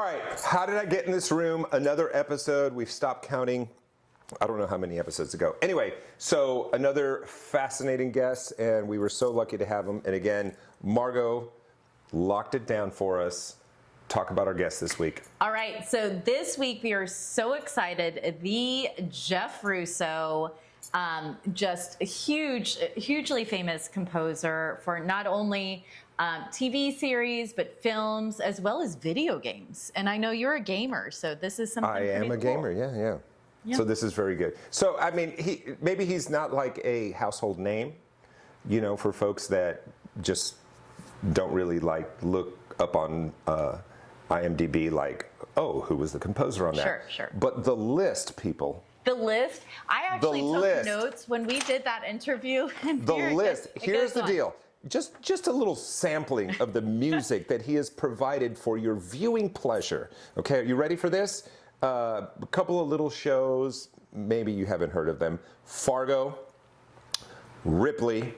right, how did I get in this room? Another episode. We've stopped counting. I don't know how many episodes ago. Anyway, so another fascinating guest, and we were so lucky to have him. And again, Margot locked it down for us. Talk about our guest this week. All right, so this week we are so excited. The Jeff Russo, just a hugely famous composer for not only TV series, but films, as well as video games. And I know you're a gamer, so this is something I am a gamer, yeah. So this is very good. So, I mean, maybe he's not like a household name, you know, for folks that just don't really like look up on IMDb like, oh, who was the composer on that? Sure. But the list, people. The list. I actually took notes when we did that interview. The list. Here's the deal. Just a little sampling of the music that he has provided for your viewing pleasure. Okay, are you ready for this? A couple of little shows, maybe you haven't heard of them. Fargo, Ripley,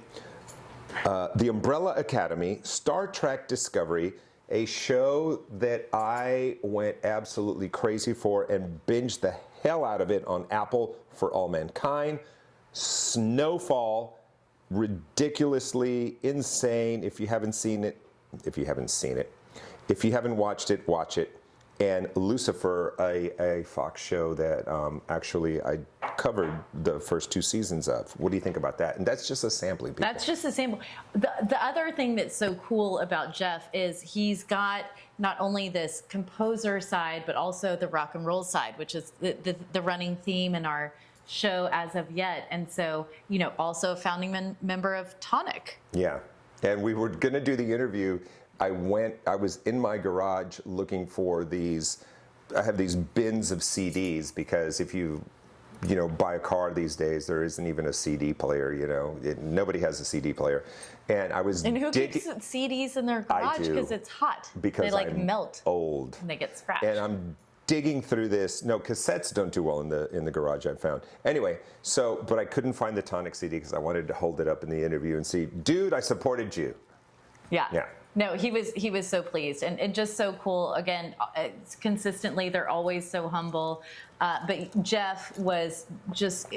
The Umbrella Academy, Star Trek Discovery, a show that I went absolutely crazy for and binged the hell out of it on Apple for All Mankind, Snowfall, ridiculously insane. If you haven't watched it, watch it. And Lucifer, a Fox show that actually I covered the first 2 seasons of. What do you think about that? And that's just a sampling. People. That's just a sample. The other thing that's so cool about Jeff is he's got not only this composer side, but also the rock and roll side, which is the running theme in our show as of yet. And so, you know, also a founding member of Tonic. Yeah. And we were going to do the interview. I was in my garage looking for these. I have these bins of CDs because if you buy a car these days, there isn't even a CD player. Nobody has a CD player, and I was. And who keeps CDs in their garage because it's hot? Because they I'm melt old and they get scratched. And I'm digging through this. No, cassettes don't do well in the garage. I've found anyway. But I couldn't find the Tonic CD because I wanted to hold it up in the interview and see, dude, I supported you. Yeah. No, he was so pleased and just so cool. Again, consistently, they're always so humble. But Jeff was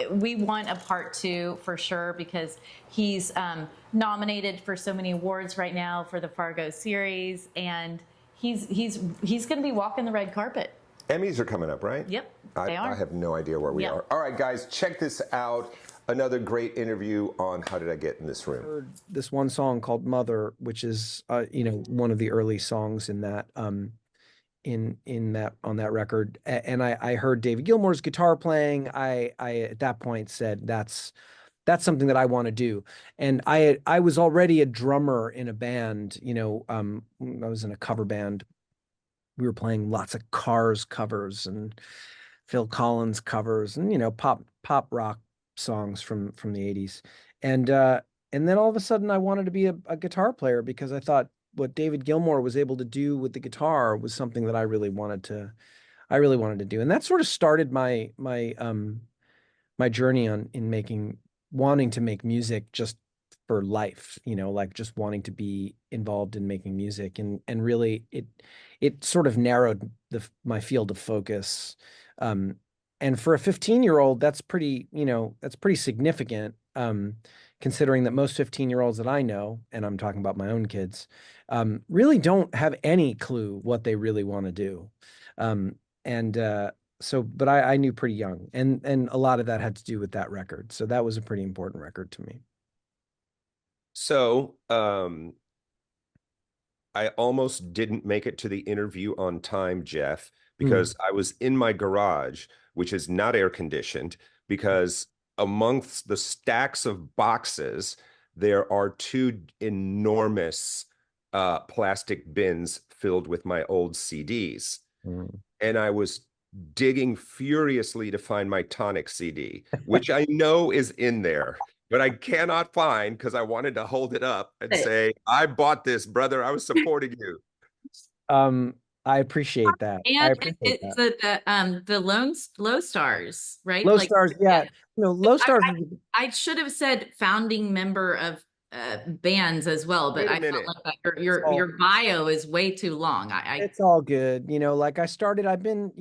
we want a part 2 for sure because he's nominated for so many awards right now for the Fargo series, and he's going to be walking the red carpet. Emmys are coming up, right? Yep, they are. I have no idea where we are. All right, guys, check this out. Another great interview on How Did I Get in This Room? I heard this one song called Mother, which is one of the early songs in that on that record. And I heard David Gilmour's guitar playing. I at that point said that's something that I want to do. And I was already a drummer in a band. I was in a cover band. We were playing lots of Cars covers and Phil Collins covers and pop rock songs from the 80s. And then all of a sudden I wanted to be a guitar player because I thought what David Gilmour was able to do with the guitar was something that I really wanted to do. And that sort of started my journey in wanting to make music just for life, like just wanting to be involved in making music. And really it sort of narrowed my field of focus. And for a 15-year-old, that's pretty significant, considering that most 15-year-olds that I know, and I'm talking about my own kids, really don't have any clue what they really want to do. But I knew pretty young, and a lot of that had to do with that record. So that was a pretty important record to me. So I almost didn't make it to the interview on time, Jeff, because I was in my garage, which is not air conditioned, because amongst the stacks of boxes, there are 2 enormous plastic bins filled with my old CDs. And I was digging furiously to find my Tonic CD, which I know is in there, but I cannot find because I wanted to hold it up and say, I bought this, brother. I was supporting you. I appreciate that. And it's the Low Stars, right? Low Stars, yeah. Low Stars. I should have said founding member of bands as well, but Wait a I felt minute. like that It's all your bio is way too long. it's all good. Like I've been,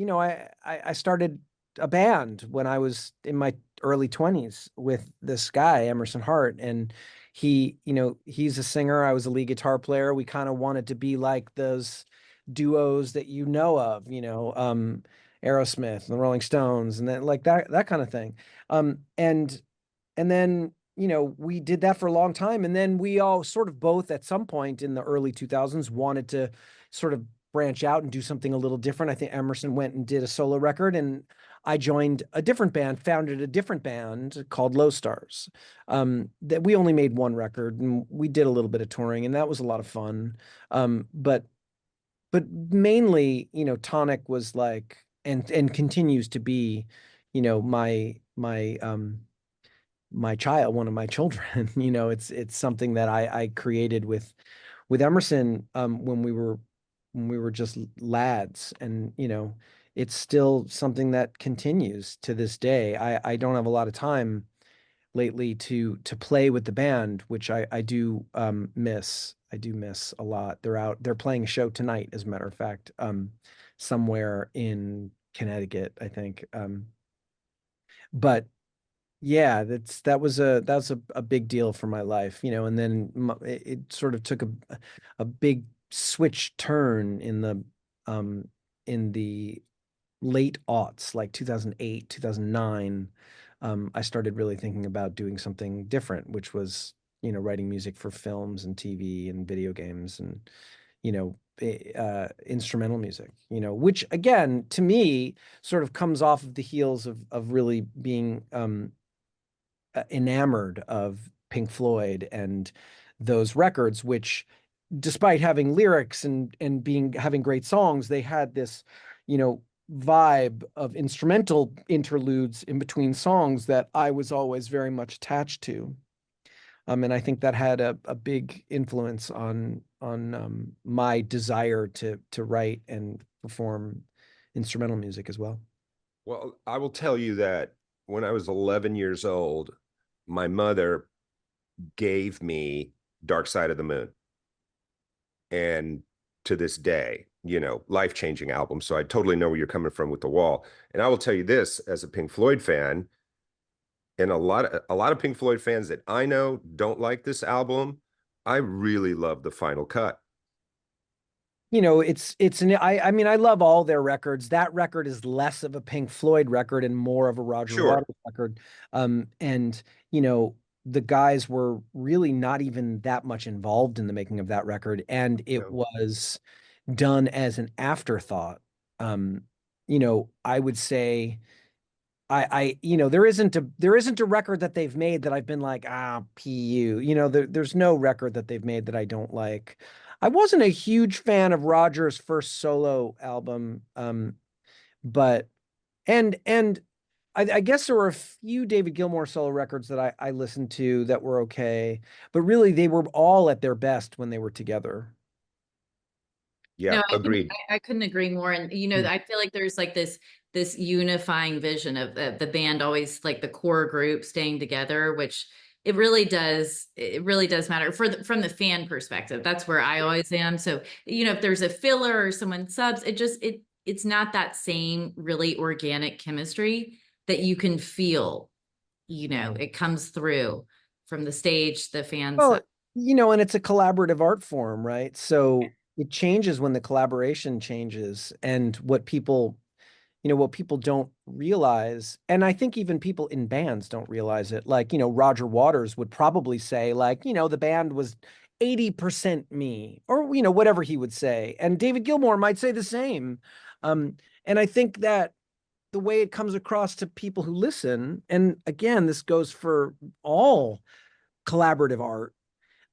I started a band when I was in my early 20s with this guy, Emerson Hart, and he's a singer. I was a lead guitar player. We kind of wanted to be like those duos that you know of, Aerosmith and the Rolling Stones and then like that kind of thing. And then, we did that for a long time. And then we all sort of both at some point in the early 2000s wanted to sort of branch out and do something a little different. I think Emerson went and did a solo record, and I joined a different band, founded a different band called Low Stars. That we only made one record and we did a little bit of touring, and that was a lot of fun. But mainly, Tonic was like and continues to be, my child, one of my children. It's something that I created with Emerson when we were just lads, and it's still something that continues to this day. I don't have a lot of time lately to play with the band, which I do miss. I do miss a lot. They're playing a show tonight, as a matter of fact, somewhere in Connecticut, I think. But yeah, that was a big deal for my life, and then it sort of took a big switch turn in the late aughts, like 2008, 2009. I started really thinking about doing something different, which was, writing music for films and TV and video games and, instrumental music, which again, to me, sort of comes off of the heels of really being enamored of Pink Floyd and those records, which, despite having lyrics and being having great songs, they had this, vibe of instrumental interludes in between songs that I was always very much attached to. And I think that had a big influence on my desire to write and perform instrumental music as well. Well, I will tell you that when I was 11 years old, my mother gave me Dark Side of the Moon. And to this day, life-changing album. So I totally know where you're coming from with The Wall. And I will tell you this, as a Pink Floyd fan, and a lot of Pink Floyd fans that I know don't like this album, I really love the final cut. I mean, I love all their records. That record is less of a Pink Floyd record and more of a Roger Sure. Waters record. And the guys were really not even that much involved in the making of that record, and it No. was done as an afterthought. I would say there isn't a record that they've made that I've been like, PU. There's no record that they've made that I don't like. I wasn't a huge fan of Roger's first solo album, but and I guess there were a few David Gilmour solo records that I listened to that were okay, but really they were all at their best when they were together. Yeah, No, agreed. I couldn't agree more. And Hmm. I feel like there's like this unifying vision of the band, always like the core group staying together, which it really does matter from the fan perspective. That's where I always am. So, if there's a filler or someone subs, it's not that same really organic chemistry that you can feel, it comes through from the stage, the fan Well, side. and it's a collaborative art form, right? So it changes when the collaboration changes, and what people don't realize, and I think even people in bands don't realize it. Like, Roger Waters would probably say, like, the band was 80% me, or, whatever he would say. And David Gilmour might say the same. And I think that the way it comes across to people who listen, and again, this goes for all collaborative art,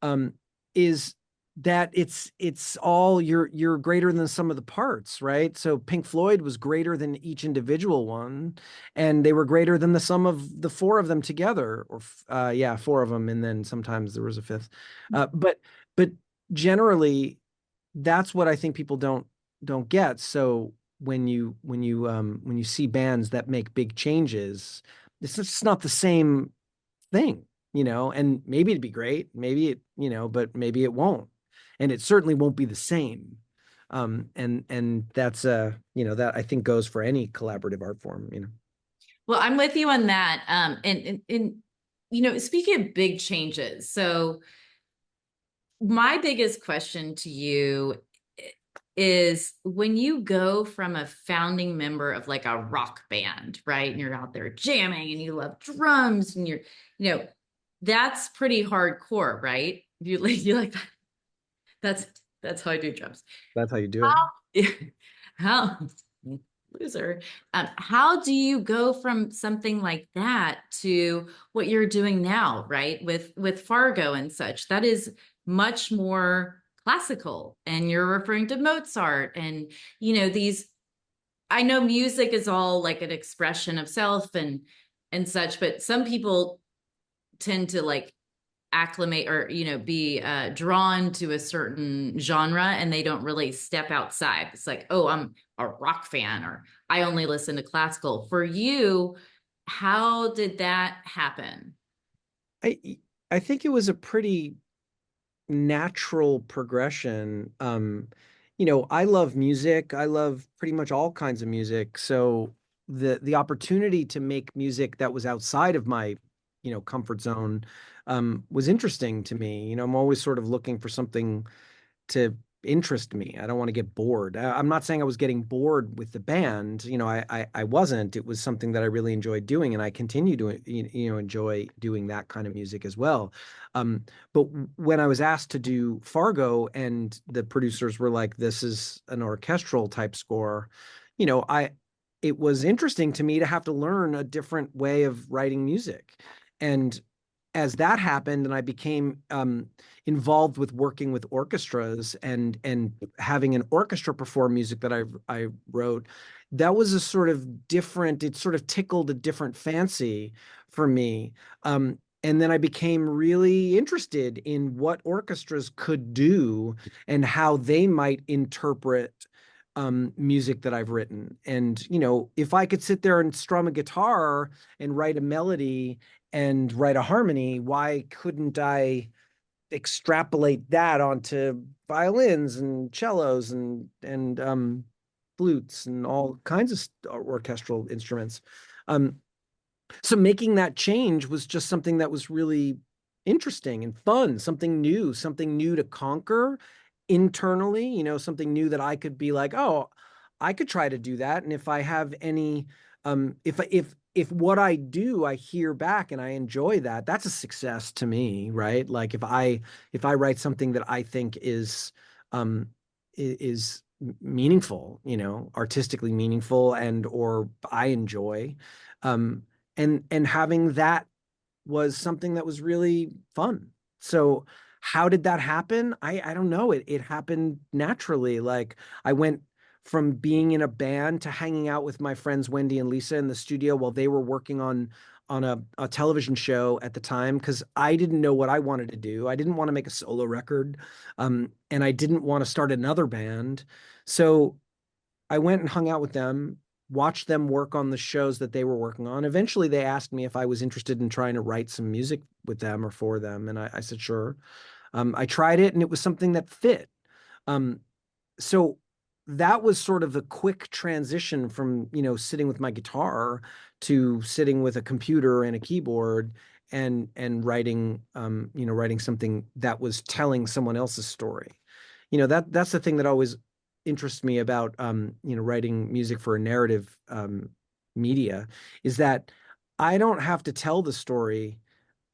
um, is that it's all you're greater than the sum of the parts, right? So Pink Floyd was greater than each individual one, and they were greater than the sum of the four of them together, or yeah, four of them, and then sometimes there was a fifth. But generally, that's what I think people don't get. So when you see bands that make big changes, it's just not the same thing. and maybe it'd be great, maybe but maybe it won't. And it certainly won't be the same. And that's that I think goes for any collaborative art form. Well, I'm with you on that. And speaking of big changes, so my biggest question to you is when you go from a founding member of like a rock band, right? And you're out there jamming and you love drums and that's pretty hardcore, right? You like that. That's how I do drums. That's how you do it. How loser. How do you go from something like that to what you're doing now, right? With Fargo and such. That is much more classical, and you're referring to Mozart and these. I know music is all like an expression of self and such, but some people tend to like acclimate or be drawn to a certain genre, and they don't really step outside. It's like, oh, I'm a rock fan, or I only listen to classical. For you, how did that happen? I think it was a pretty natural progression. I love music. I love pretty much all kinds of music. So the opportunity to make music that was outside of my, comfort zone, was interesting to me. I'm always sort of looking for something to interest me. I don't want to get bored. I'm not saying I was getting bored with the band. I wasn't. It was something that I really enjoyed doing, and I continue to enjoy doing that kind of music as well. But when I was asked to do Fargo, and the producers were like, "This is an orchestral type score," it was interesting to me to have to learn a different way of writing music. And as that happened, and I became involved with working with orchestras and having an orchestra perform music that I wrote, that was a sort of different. It sort of tickled a different fancy for me. And then I became really interested in what orchestras could do and how they might interpret music that I've written. And if I could sit there and strum a guitar and write a melody and write a harmony, why couldn't I extrapolate that onto violins and cellos and flutes and all kinds of orchestral instruments? So making that change was just something that was really interesting and fun, something new to conquer internally, something new that I could be like, oh, I could try to do that. And if I have any, if what I do, I hear back and I enjoy that, that's a success to me, right? Like if I write something that I think is meaningful, artistically meaningful, and or I enjoy, and having that was something that was really fun. So how did that happen? I don't know. It happened naturally. Like I went from being in a band to hanging out with my friends Wendy and Lisa in the studio while they were working on a television show at the time, because I didn't know what I wanted to do. I didn't want to make a solo record, and I didn't want to start another band. So I went and hung out with them, watched them work on the shows that they were working on. Eventually, they asked me if I was interested in trying to write some music with them or for them, and I said sure. I tried it, and it was something that fit. So that was sort of the quick transition from sitting with my guitar to sitting with a computer and a keyboard and writing writing something that was telling someone else's story. That's the thing that always interests me about writing music for a narrative media, is that I don't have to tell the story.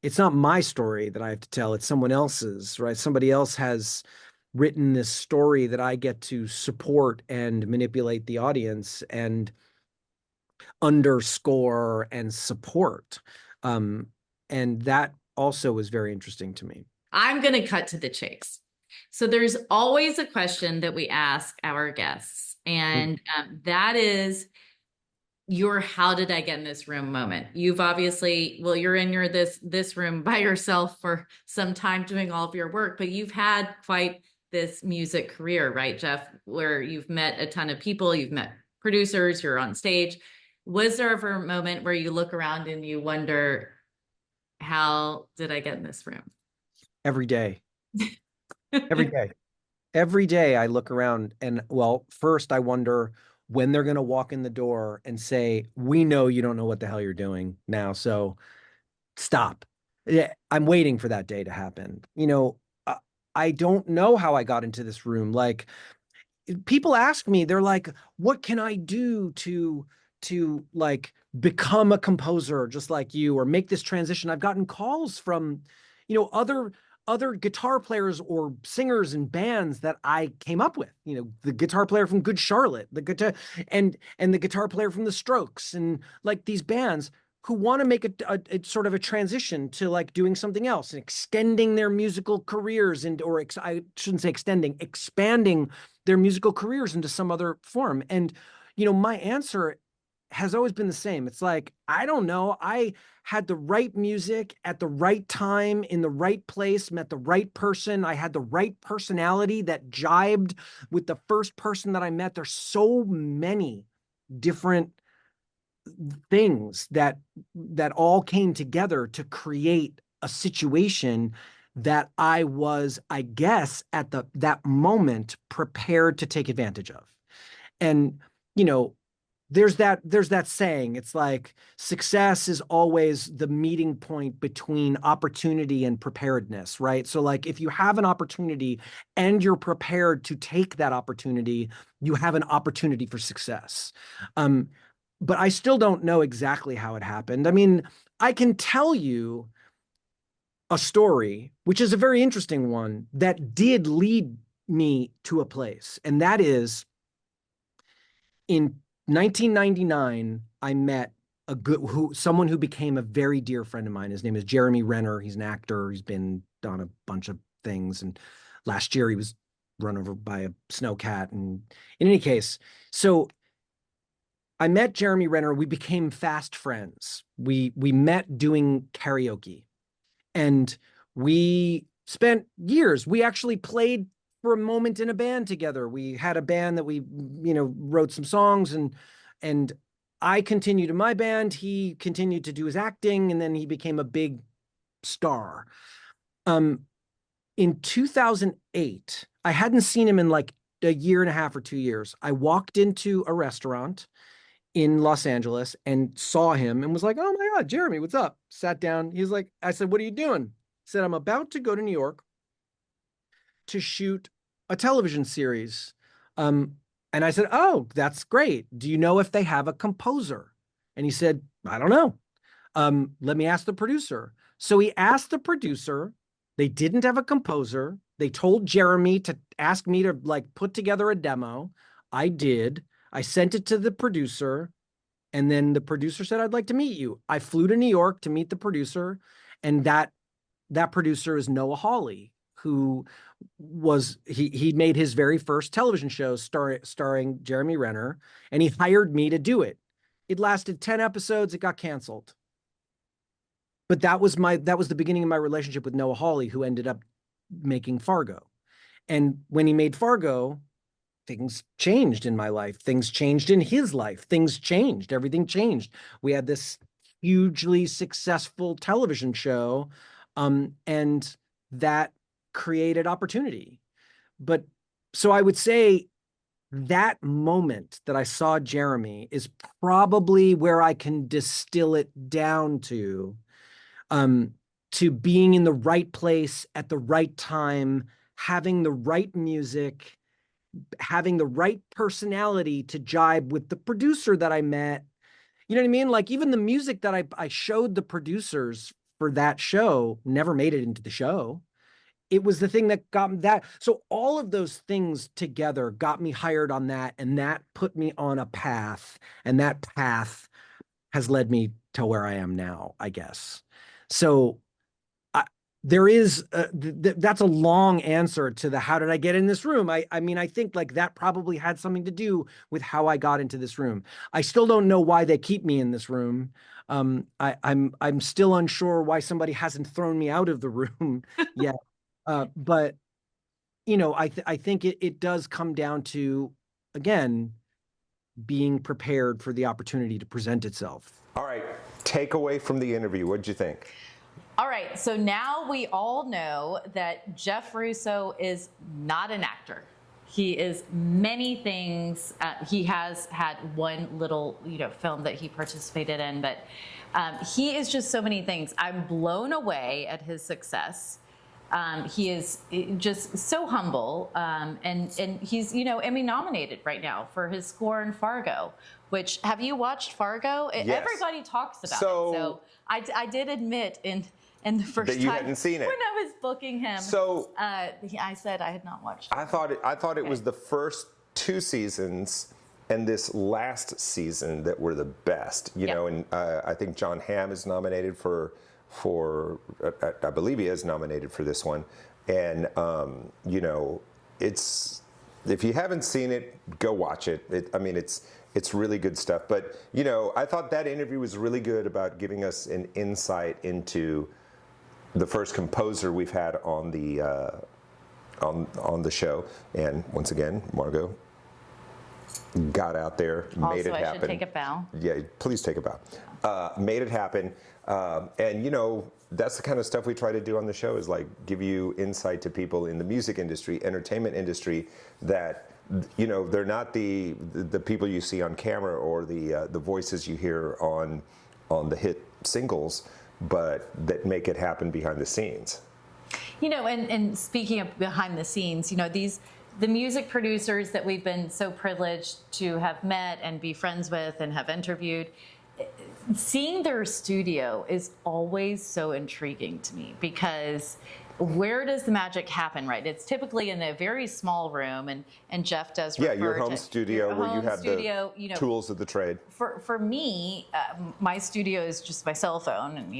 It's not my story that I have to tell, it's someone else's, right? Somebody else has written this story that I get to support and manipulate the audience and underscore and support. And that also was very interesting to me. I'm going to cut to the chase. So there's always a question that we ask our guests, and that is your "how did I get in this room" moment. You've obviously, well, you're in this room by yourself for some time doing all of your work, but you've had quite this music career, right, Jeff, where you've met a ton of people, you've met producers, you're on stage. Was there ever a moment where you look around and you wonder, how did I get in this room? Every day. Every day. Every day I look around and, well, first I wonder when they're going to walk in the door and say, we know you don't know what the hell you're doing now, so stop. Yeah, I'm waiting for that day to happen. I don't know how I got into this room. Like, people ask me, they're like, what can I do to like become a composer just like you, or make this transition? I've gotten calls from, other guitar players or singers and bands that I came up with. The guitar player from Good Charlotte, the guitar and the guitar player from the Strokes, and like these bands who want to make a sort of a transition to like doing something else and extending their musical careers, I shouldn't say extending, expanding their musical careers into some other form. And, my answer has always been the same. It's like, I don't know. I had the right music at the right time, in the right place, met the right person. I had the right personality that jibed with the first person that I met. There's so many different things that all came together to create a situation that I was, I guess, at that moment prepared to take advantage of. And, there's that saying, it's like success is always the meeting point between opportunity and preparedness, right? So like, if you have an opportunity and you're prepared to take that opportunity, you have an opportunity for success. But I still don't know exactly how it happened. I mean, I can tell you a story, which is a very interesting one, that did lead me to a place. And that is, in 1999, I met someone who became a very dear friend of mine. His name is Jeremy Renner. He's an actor. He's been on a bunch of things. And last year he was run over by a snowcat. And in any case, so I met Jeremy Renner. We became fast friends. We met doing karaoke, and we spent years. We actually played for a moment in a band together. We had a band that we, wrote some songs, and I continued in my band. He continued to do his acting, and then he became a big star. In 2008, I hadn't seen him in like a year and a half or 2 years. I walked into a restaurant in Los Angeles and saw him and was like, oh my God, Jeremy, what's up? Sat down. He's like, I said, what are you doing? He said, I'm about to go to New York to shoot a television series. And I said, oh, that's great. Do you know if they have a composer? And he said, I don't know. Let me ask the producer. So he asked the producer. They didn't have a composer. They told Jeremy to ask me to like put together a demo. I did. I sent it to the producer, and then the producer said, I'd like to meet you. I flew to New York to meet the producer, and that producer is Noah Hawley, who was, he made his very first television show starring Jeremy Renner, and he hired me to do it. It lasted 10 episodes. It got canceled. But that was the beginning of my relationship with Noah Hawley, who ended up making Fargo. And when he made Fargo, things changed in my life. Things changed in his life. Things changed. Everything changed. We had this hugely successful television show, and that created opportunity. But so I would say that moment that I saw Jeremy is probably where I can distill it down to being in the right place at the right time, having the right music, having the right personality to jibe with the producer that I met. You know what I mean? Like, even the music that I showed the producers for that show never made it into the show. It was the thing that got me that. So all of those things together got me hired on that, and that put me on a path, and that path has led me to where I am now, I guess. So there is that's a long answer to the how did I get in this room. I mean, I think like that probably had something to do with how I got into this room. I still don't know why they keep me in this room. I'm still unsure why somebody hasn't thrown me out of the room yet. But I think it does come down to, again, being prepared for the opportunity to present itself. All right, takeaway from the interview. What'd you think? All right, so now we all know that Jeff Russo is not an actor. He is many things. He has had one little, film that he participated in, but he is just so many things. I'm blown away at his success. He is just so humble, and he's Emmy nominated right now for his score in Fargo. Which, have you watched Fargo? Yes. Everybody talks about it. So I did admit in the first that you time hadn't seen it when I was booking him. So I said I had not watched it. I thought it was the first 2 seasons and this last season that were the best. You know, and I think John Hamm is nominated for I believe he is nominated for this one, and it's, if you haven't seen it, go watch it. It's really good stuff. But I thought that interview was really good about giving us an insight into the first composer we've had on the show, and once again, Margot got out there, made it happen. Also, I should take a bow. Yeah, please take a bow. Made it happen. And that's the kind of stuff we try to do on the show, is like give you insight to people in the music industry, entertainment industry, that they're not the people you see on camera or the voices you hear on the hit singles, but that make it happen behind the scenes. And speaking of behind the scenes, the music producers that we've been so privileged to have met and be friends with and have interviewed, seeing their studio is always so intriguing to me, because where does the magic happen, right? It's typically in a very small room, and Jeff does refer your home to studio your where home you have studio, the tools of the trade. For me, my studio is just my cell phone, and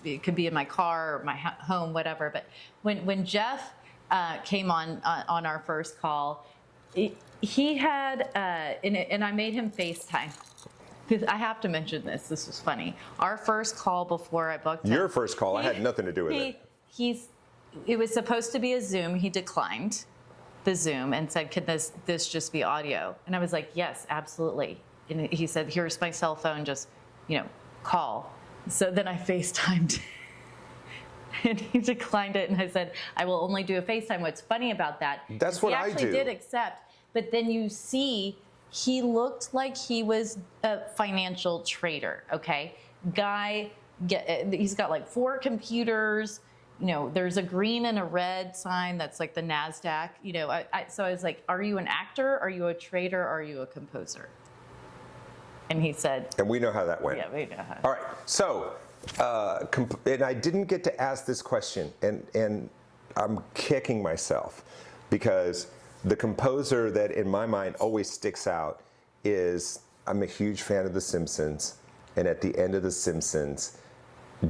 it could be in my car or my home, whatever. But when Jeff came on our first call, he had and I made him FaceTime. I have to mention this. This was funny. Our first call before I booked him. Your first call, I had nothing to do with it. It was supposed to be a Zoom. He declined the Zoom and said, "Could this just be audio?" And I was like, "Yes, absolutely." And he said, "Here's my cell phone. Just, call." So then I FaceTimed, and he declined it. And I said, "I will only do a FaceTime." What's funny about that? That's what I do. He actually did accept, but then you see, he looked like he was a financial trader. Okay, he's got like 4 computers. There's a green and a red sign that's like the NASDAQ. So I was like, "Are you an actor? Are you a trader? Are you a composer?" And he said, and we know how that went. Yeah, we know how. All right. So, and I didn't get to ask this question, and I'm kicking myself, because the composer that in my mind always sticks out is, I'm a huge fan of The Simpsons, and at the end of The Simpsons,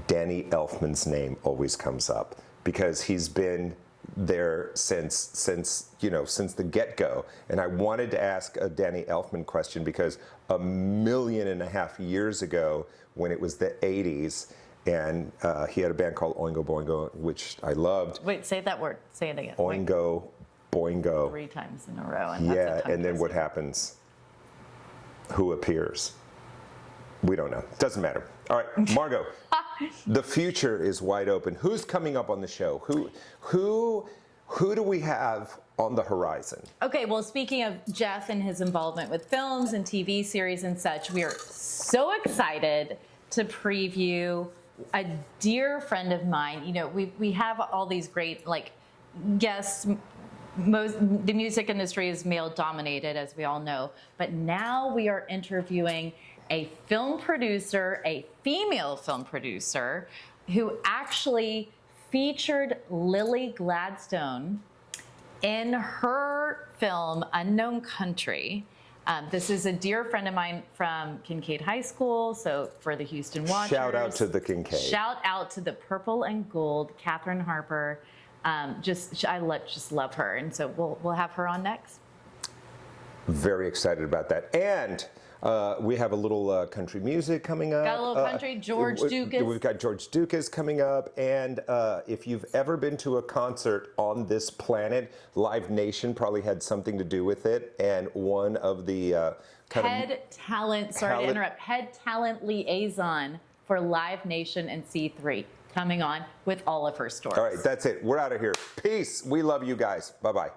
Danny Elfman's name always comes up, because he's been there since the get-go. And I wanted to ask a Danny Elfman question, because 1.5 million years ago, when it was the 80s, and he had a band called Oingo Boingo, which I loved. Wait, say that word. Say it again. Oingo Boingo. 3 times in a row. And yeah, and then what happens? Who appears? We don't know. Doesn't matter. All right, Margot. The future is wide open. Who's coming up on the show? Who do we have on the horizon? Okay, well, speaking of Jeff and his involvement with films and TV series and such, we are so excited to preview a dear friend of mine. We have all these great guests. The music industry is male dominated, as we all know, but now we are interviewing a film producer, a female film producer, who actually featured Lily Gladstone in her film Unknown Country. This is a dear friend of mine from Kincaid High School, so for the Houston Watchers. Shout out to the Kincaid. Shout out to the Purple and Gold, Catherine Harper. I just love her, and so we'll have her on next. Very excited about that. And we have a little country music coming up. Got a little country. George Dukas. We've got George Dukas coming up. And if you've ever been to a concert on this planet, Live Nation probably had something to do with it. And one of the head talent liaison for Live Nation and C3. coming on with all of her stories. All right, that's it. We're out of here. Peace. We love you guys. Bye-bye.